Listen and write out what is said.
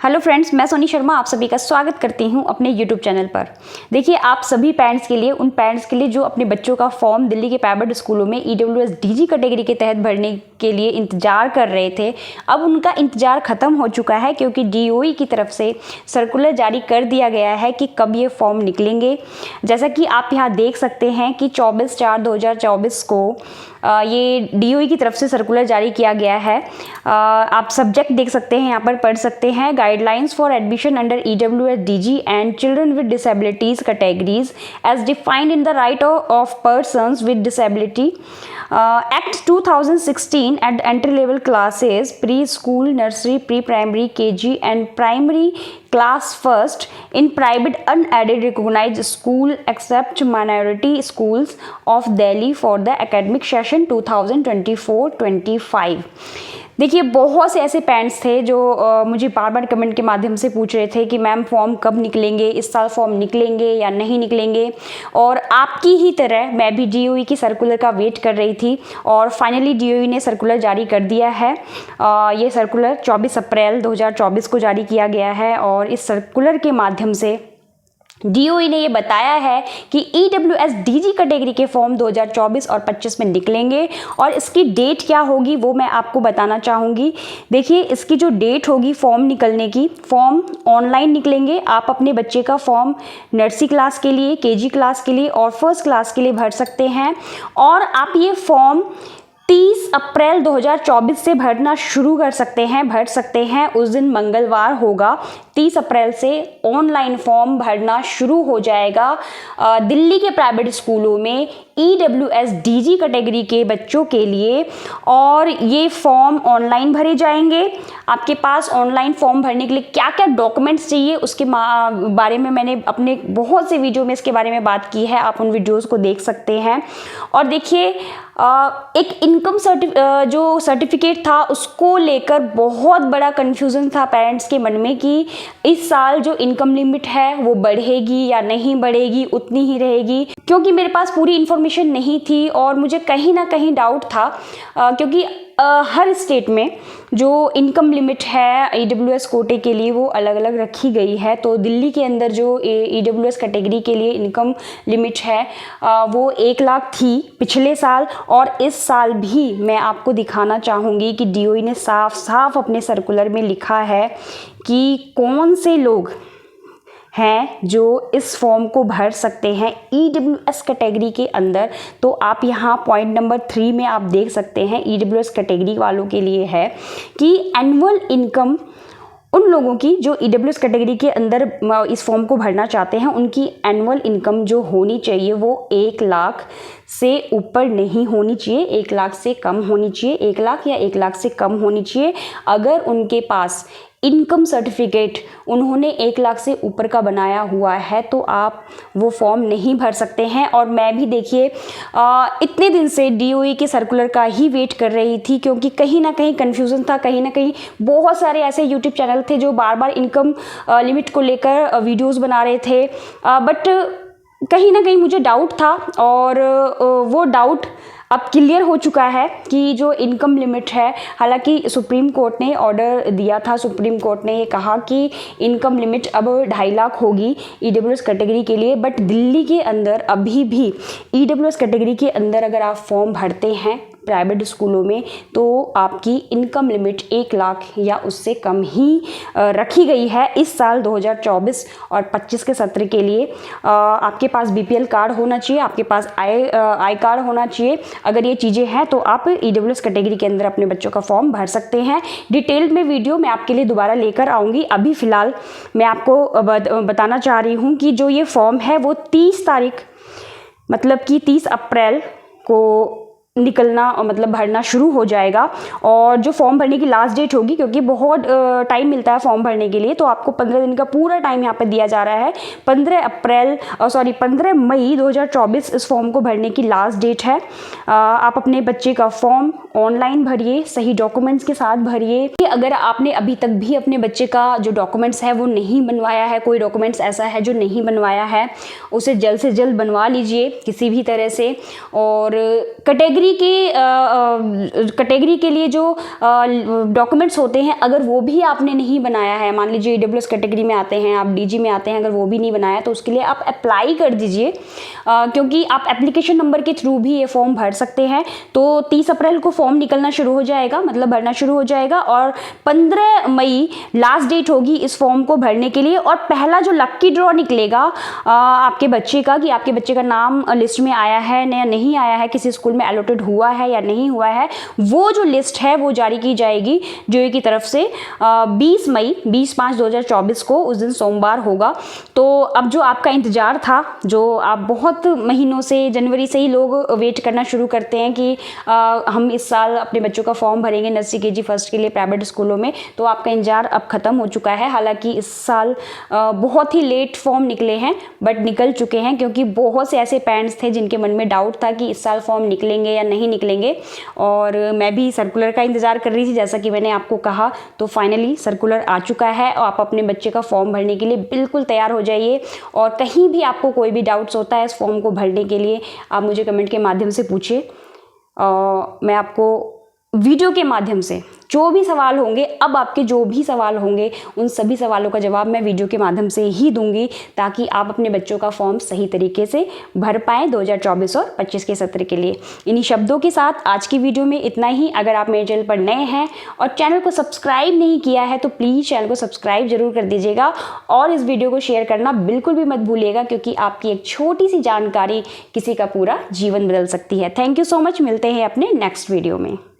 Hello friends, मैं सोनी शर्मा आप सभी का स्वागत करती हूं अपने यूट्यूब चैनल पर। देखिए, आप सभी पेरेंट्स के लिए, उन पेरेंट्स के लिए जो अपने बच्चों का फॉर्म दिल्ली के प्राइवेट स्कूलों में ईडब्ल्यूएस डीजी कैटेगरी के तहत भरने के लिए इंतजार कर रहे थे, अब उनका इंतजार खत्म हो चुका है क्योंकि डीओई की तरफ से सर्कुलर जारी कर दिया गया है कि कब ये फॉर्म निकलेंगे। जैसा कि आप यहाँ देख सकते हैं कि 24/4/2024 को ये डीओई की तरफ से सर्कुलर जारी किया गया है। आप सब्जेक्ट देख सकते हैं, यहाँ पर पढ़ सकते हैं, guidelines for admission under EWS DG and children with disabilities categories as defined in the right of persons with disability Act 2016 at entry level classes, preschool, nursery, pre-primary, KG and primary class first in private unaided recognized school except minority schools of Delhi for the academic session 2024-25। देखिए, बहुत से ऐसे parents थे जो मुझे बार बार comment के माध्यम से पूछ रहे थे कि मैम फॉर्म कब निकलेंगे, इस साल फॉर्म निकलेंगे या नहीं निकलेंगे। और आपकी ही तरह मैं भी डीओई की सर्कुलर का वेट कर रही थी और फाइनली डीओई ने सर्कुलर जारी कर दिया है। ये सर्कुलर 24 अप्रैल 2024 को जारी किया गया है और इस सर्कुलर के माध्यम से डीओई ने ये बताया है कि ईडब्ल्यूएस डीजी कैटेगरी के फॉर्म 2024 और 25 में निकलेंगे और इसकी डेट क्या होगी वो मैं आपको बताना चाहूँगी। देखिए, इसकी जो डेट होगी फॉर्म निकलने की, फॉर्म ऑनलाइन निकलेंगे। आप अपने बच्चे का फॉर्म नर्सरी क्लास के लिए, केजी क्लास के लिए और फर्स्ट क्लास के लिए भर सकते हैं और आप ये फॉर्म 30 अप्रैल 2024 से भरना शुरू कर सकते हैं, भर सकते हैं। उस दिन मंगलवार होगा, 30 अप्रैल से ऑनलाइन फॉर्म भरना शुरू हो जाएगा दिल्ली के प्राइवेट स्कूलों में ईडब्ल्यूएस डीजी कैटेगरी के बच्चों के लिए। और ये फॉर्म ऑनलाइन भरे जाएंगे। आपके पास ऑनलाइन फॉर्म भरने के लिए क्या क्या डॉक्यूमेंट्स चाहिए उसके बारे में मैंने अपने बहुत से वीडियो में इसके बारे में बात की है, आप उन वीडियोज़ को देख सकते हैं। और देखिए, एक इनकम जो सर्टिफिकेट था उसको लेकर बहुत बड़ा कन्फ्यूज़न था पेरेंट्स के मन में कि इस साल जो इनकम लिमिट है वो बढ़ेगी या नहीं बढ़ेगी, उतनी ही रहेगी। क्योंकि मेरे पास पूरी इन्फॉर्मेशन नहीं थी और मुझे कहीं ना कहीं डाउट था क्योंकि हर स्टेट में जो इनकम लिमिट है ईडब्ल्यूएस कोटे के लिए वो अलग अलग रखी गई है। तो दिल्ली के अंदर जो ईडब्ल्यूएस कैटेगरी के लिए इनकम लिमिट है वो 1 लाख थी पिछले साल और इस साल भी मैं आपको दिखाना चाहूँगी कि डीओई ने साफ साफ अपने सर्कुलर में लिखा है कि कौन से लोग हैं जो इस फॉर्म को भर सकते हैं ईडब्ल्यूएस कैटेगरी के अंदर। तो आप यहाँ पॉइंट नंबर 3 में आप देख सकते हैं ईडब्ल्यूएस कैटेगरी वालों के लिए है कि एनुअल इनकम उन लोगों की जो ईडब्ल्यूएस कैटेगरी के अंदर इस फॉर्म को भरना चाहते हैं, उनकी एनुअल इनकम जो होनी चाहिए वो 1 लाख से ऊपर नहीं होनी चाहिए, 1 लाख से कम होनी चाहिए, 1 लाख या 1 लाख से कम होनी चाहिए। अगर उनके पास इनकम सर्टिफिकेट उन्होंने 1 लाख से ऊपर का बनाया हुआ है तो आप वो फॉर्म नहीं भर सकते हैं। और मैं भी देखिए इतने दिन से डीओई के सर्कुलर का ही वेट कर रही थी क्योंकि कहीं ना कहीं कन्फ्यूज़न था, कहीं ना कहीं बहुत सारे ऐसे यूट्यूब चैनल थे जो बार बार इनकम लिमिट को लेकर वीडियोज़ बना रहे थे, बट कहीं ना कहीं मुझे डाउट था और वो डाउट अब क्लियर हो चुका है कि जो इनकम लिमिट है, हालांकि सुप्रीम कोर्ट ने ऑर्डर दिया था, सुप्रीम कोर्ट ने ये कहा कि इनकम लिमिट अब 2.5 लाख होगी ईडब्ल्यूएस कैटेगरी के लिए, बट दिल्ली के अंदर अभी भी ईडब्ल्यूएस कैटेगरी के अंदर अगर आप फॉर्म भरते हैं प्राइवेट स्कूलों में तो आपकी इनकम लिमिट 1 लाख या उससे कम ही रखी गई है इस साल 2024 और 25 के सत्र के लिए। आपके पास बीपीएल कार्ड होना चाहिए, आपके पास आई कार्ड होना चाहिए। अगर ये चीज़ें हैं तो आप ईडब्ल्यूएस कैटेगरी के अंदर अपने बच्चों का फॉर्म भर सकते हैं। डिटेल में वीडियो मैं आपके लिए दोबारा लेकर आऊँगी। अभी फ़िलहाल मैं आपको बताना चाह रही हूँ कि जो ये फॉर्म है वो 30 तारीख मतलब कि 30 अप्रैल को निकलना मतलब भरना शुरू हो जाएगा। और जो फॉर्म भरने की लास्ट डेट होगी, क्योंकि बहुत टाइम मिलता है फॉर्म भरने के लिए, तो आपको 15 दिन का पूरा टाइम यहाँ पे दिया जा रहा है। 15 मई 2024 इस फॉर्म को भरने की लास्ट डेट है। आप अपने बच्चे का फॉर्म ऑनलाइन भरिए, सही डॉक्यूमेंट्स के साथ भरिए। अगर आपने अभी तक भी अपने बच्चे का जो डॉक्यूमेंट्स है वो नहीं बनवाया है, कोई डॉक्यूमेंट्स ऐसा है जो नहीं बनवाया है, उसे जल्द से जल्द बनवा लीजिए किसी भी तरह से। और कैटेगरी कैटेगरी के लिए जो डॉक्यूमेंट्स होते हैं, अगर वो भी आपने नहीं बनाया है, मान लीजिए EWS कैटेगरी में आते हैं, आप DG में आते हैं, अगर वो भी नहीं बनाया तो उसके लिए आप अप्लाई कर दीजिए, क्योंकि आप एप्लीकेशन नंबर के थ्रू भी ये फॉर्म भर सकते हैं। तो 30 अप्रैल को फॉर्म निकलना शुरू हो जाएगा, मतलब भरना शुरू हो जाएगा, और 15 मई लास्ट डेट होगी इस फॉर्म को भरने के लिए। और पहला जो लक्की ड्रॉ निकलेगा आपके बच्चे का, कि आपके बच्चे का नाम लिस्ट में आया है या नहीं आया है, किसी स्कूल में अलॉटेड हुआ है या नहीं हुआ है, वो जो लिस्ट है वो जारी की जाएगी JOE की तरफ से 20/5/2024 को, उस दिन सोमवार होगा। तो अब जो आपका इंतज़ार था, जो आप बहुत महीनों से, जनवरी से ही लोग वेट करना शुरू करते हैं कि हम इस साल अपने बच्चों का फॉर्म भरेंगे नर्सरी KG फर्स्ट के लिए प्राइवेट स्कूलों में, तो आपका इंतजार अब ख़त्म हो चुका है। हालांकि इस साल बहुत ही लेट फॉर्म निकले हैं, बट निकल चुके हैं, क्योंकि बहुत से ऐसे पेरेंट्स थे जिनके मन में डाउट था कि इस साल फॉर्म निकलेंगे या नहीं निकलेंगे। और मैं भी सर्कुलर का इंतज़ार कर रही थी, जैसा कि मैंने आपको कहा। तो फाइनली सर्कुलर आ चुका है और आप अपने बच्चे का फॉर्म भरने के लिए बिल्कुल तैयार हो जाइए। और कहीं भी आपको कोई भी डाउट्स होता है इस फॉर्म को भरने के लिए, आप मुझे कमेंट के माध्यम से पूछिए। मैं आपको वीडियो के माध्यम से जो भी सवाल होंगे, अब आपके जो भी सवाल होंगे, उन सभी सवालों का जवाब मैं वीडियो के माध्यम से ही दूंगी, ताकि आप अपने बच्चों का फॉर्म सही तरीके से भर पाएँ 2024 और 25 के सत्र के लिए। इन्हीं शब्दों के साथ आज की वीडियो में इतना ही। अगर आप मेरे चैनल पर नए हैं और चैनल को सब्सक्राइब नहीं किया है तो प्लीज़ चैनल को सब्सक्राइब जरूर कर दीजिएगा, और इस वीडियो को शेयर करना बिल्कुल भी मत भूलिएगा, क्योंकि आपकी एक छोटी सी जानकारी किसी का पूरा जीवन बदल सकती है। Thank you so much. मिलते हैं अपने नेक्स्ट वीडियो में।